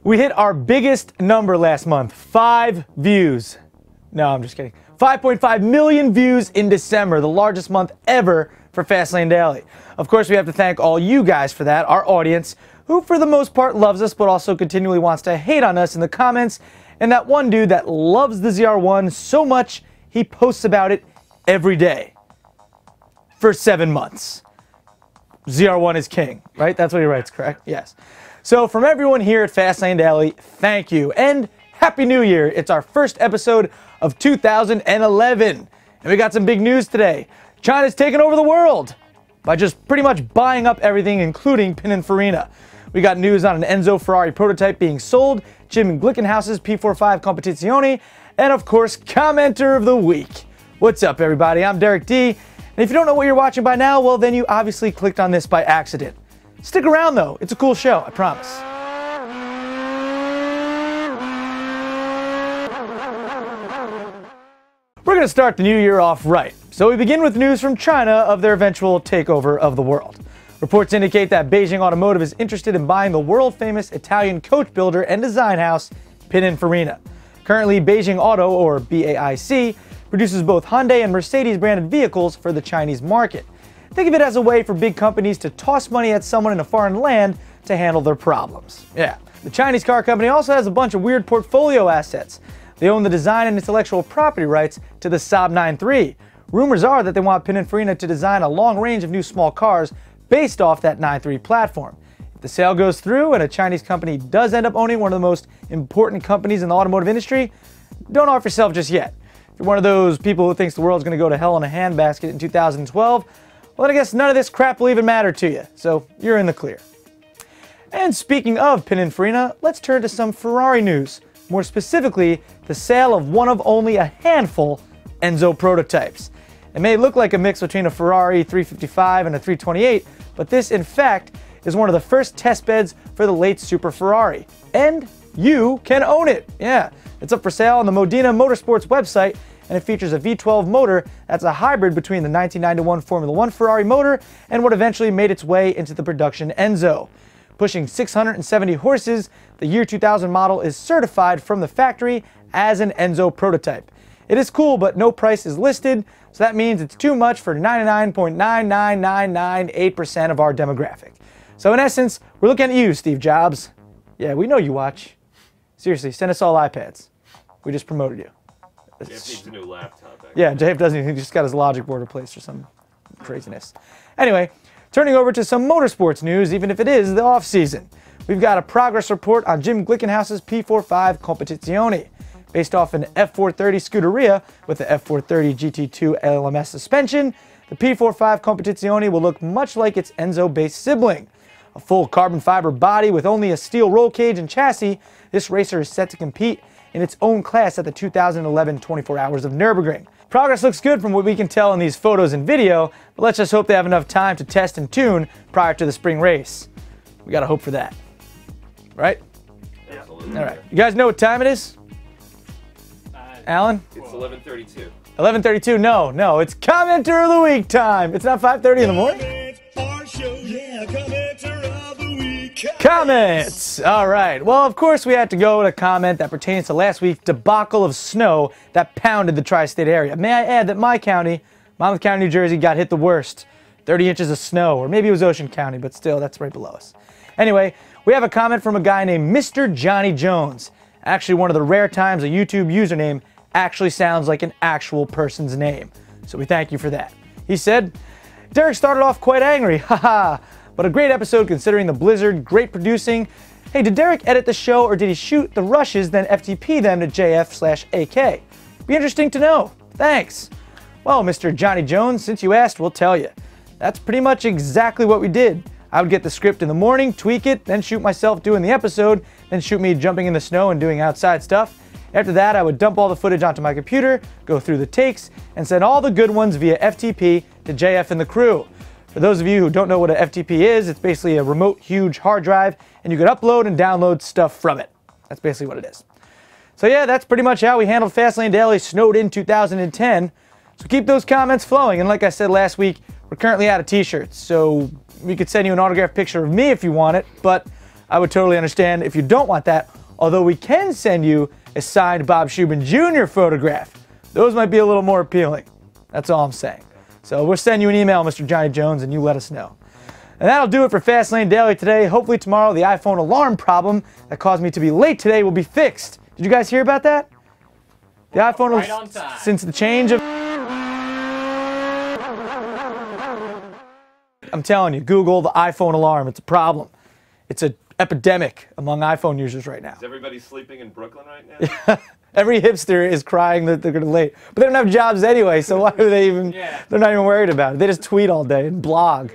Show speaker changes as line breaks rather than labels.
We hit our biggest number last month, 5 views. No, I'm just kidding. 5.5 million views in December, the largest month ever for Fastlane Daily. Of course, we have to thank all you guys for that, our audience, who for the most part loves us but also continually wants to hate on us in the comments, and that one dude that loves the ZR1 so much he posts about it every day for 7 months. ZR1 is king, right? That's what he writes, correct? Yes. So from everyone here at Fastlane Daily, thank you and Happy New Year. It's our first episode of 2011. And we got some big news today. China's taken over the world by just pretty much buying up everything, including Pininfarina. We got news on an Enzo Ferrari prototype being sold, Jim Glickenhaus's P4 Competizione, and of course, Commenter of the Week. What's up, everybody? I'm Derek D. And if you don't know what you're watching by now, well, then you obviously clicked on this by accident. Stick around, though. It's a cool show, I promise. We're going to start the new year off right. So we begin with news from China of their eventual takeover of the world. Reports indicate that Beijing Automotive is interested in buying the world-famous Italian coach builder and design house, Pininfarina. Currently, Beijing Auto, or BAIC, produces both Hyundai and Mercedes branded vehicles for the Chinese market. Think of it as a way for big companies to toss money at someone in a foreign land to handle their problems. Yeah. The Chinese car company also has a bunch of weird portfolio assets. They own the design and intellectual property rights to the Saab 9-3. Rumors are that they want Pininfarina to design a long range of new small cars based off that 9-3 platform. If the sale goes through and a Chinese company does end up owning one of the most important companies in the automotive industry, don't off yourself just yet. If you're one of those people who thinks the world's going to go to hell in a handbasket in 2012, well, I guess none of this crap will even matter to you, so you're in the clear. And speaking of Pininfarina, let's turn to some Ferrari news. More specifically, the sale of one of only a handful Enzo prototypes. It may look like a mix between a Ferrari 355 and a 328, but this, in fact, is one of the first test beds for the late Super Ferrari. And you can own it. Yeah, it's up for sale on the Modena Motorsports website, and it features a V12 motor that's a hybrid between the 1991 Formula 1 Ferrari motor and what eventually made its way into the production Enzo. Pushing 670 horses, the year 2000 model is certified from the factory as an Enzo prototype. It is cool, but no price is listed, so that means it's too much for 99.99998% of our demographic. So in essence, we're looking at you, Steve Jobs. Yeah, we know you watch. Seriously, send us all iPads. We just promoted you.
Dave needs a new laptop.
Yeah, Dave doesn't. He just got his logic board replaced or some craziness. Anyway, turning over to some motorsports news, even if it is the off-season. We've got a progress report on Jim Glickenhaus's P4 Competizione. Based off an F430 Scuderia with the F430 GT2 LMS suspension, the P4 Competizione will look much like its Enzo-based sibling. A full carbon fiber body with only a steel roll cage and chassis, this racer is set to compete in its own class at the 2011 24 Hours of Nurburgring. Progress looks good from what we can tell in these photos and video, but let's just hope they have enough time to test and tune prior to the spring race. We gotta hope for that. Right?
Absolutely.
All right. You guys know what time it is? Alan?
It's 11:32.
11:32? No, it's Commenter of the Week time. It's not 5:30 in the morning? Comments! All right. Well, of course, we had to go with a comment that pertains to last week's debacle of snow that pounded the tri-state area. May I add that my county, Monmouth County, New Jersey, got hit the worst. 30 inches of snow, or maybe it was Ocean County, but still, that's right below us. Anyway, we have a comment from a guy named Mr. Johnny Jones. Actually, one of the rare times a YouTube username actually sounds like an actual person's name. So we thank you for that. He said, Derek started off quite angry, haha, but a great episode considering the blizzard, great producing. Hey, did Derek edit the show or did he shoot the rushes then FTP them to JF/AK? Be interesting to know. Thanks. Well, Mr. Johnny Jones, since you asked, we'll tell you. That's pretty much exactly what we did. I would get the script in the morning, tweak it, then shoot myself doing the episode, then shoot me jumping in the snow and doing outside stuff. After that, I would dump all the footage onto my computer, go through the takes, and send all the good ones via FTP to JF and the crew. For those of you who don't know what a FTP is, it's basically a remote huge hard drive, and you can upload and download stuff from it. That's basically what it is. So yeah, that's pretty much how we handled Fastlane Daily Snowed in 2010. So keep those comments flowing, and like I said last week, we're currently out of t-shirts, so we could send you an autographed picture of me if you want it, but I would totally understand if you don't want that, although we can send you a signed Bob Shubin Jr. photograph. Those might be a little more appealing. That's all I'm saying. So we'll send you an email, Mr. Johnny Jones, and you let us know. And that'll do it for Fastlane Daily today. Hopefully tomorrow the iPhone alarm problem that caused me to be late today will be fixed. Did you guys hear about that? The iPhone,
right on time.
Since the change of... I'm telling you, Google the iPhone alarm. It's a problem. It's an epidemic among iPhone users right now.
Is everybody sleeping in Brooklyn right now?
Every hipster is crying that they're going to late. But they don't have jobs anyway, so why are they even... They're not even worried about it. They just tweet all day and blog.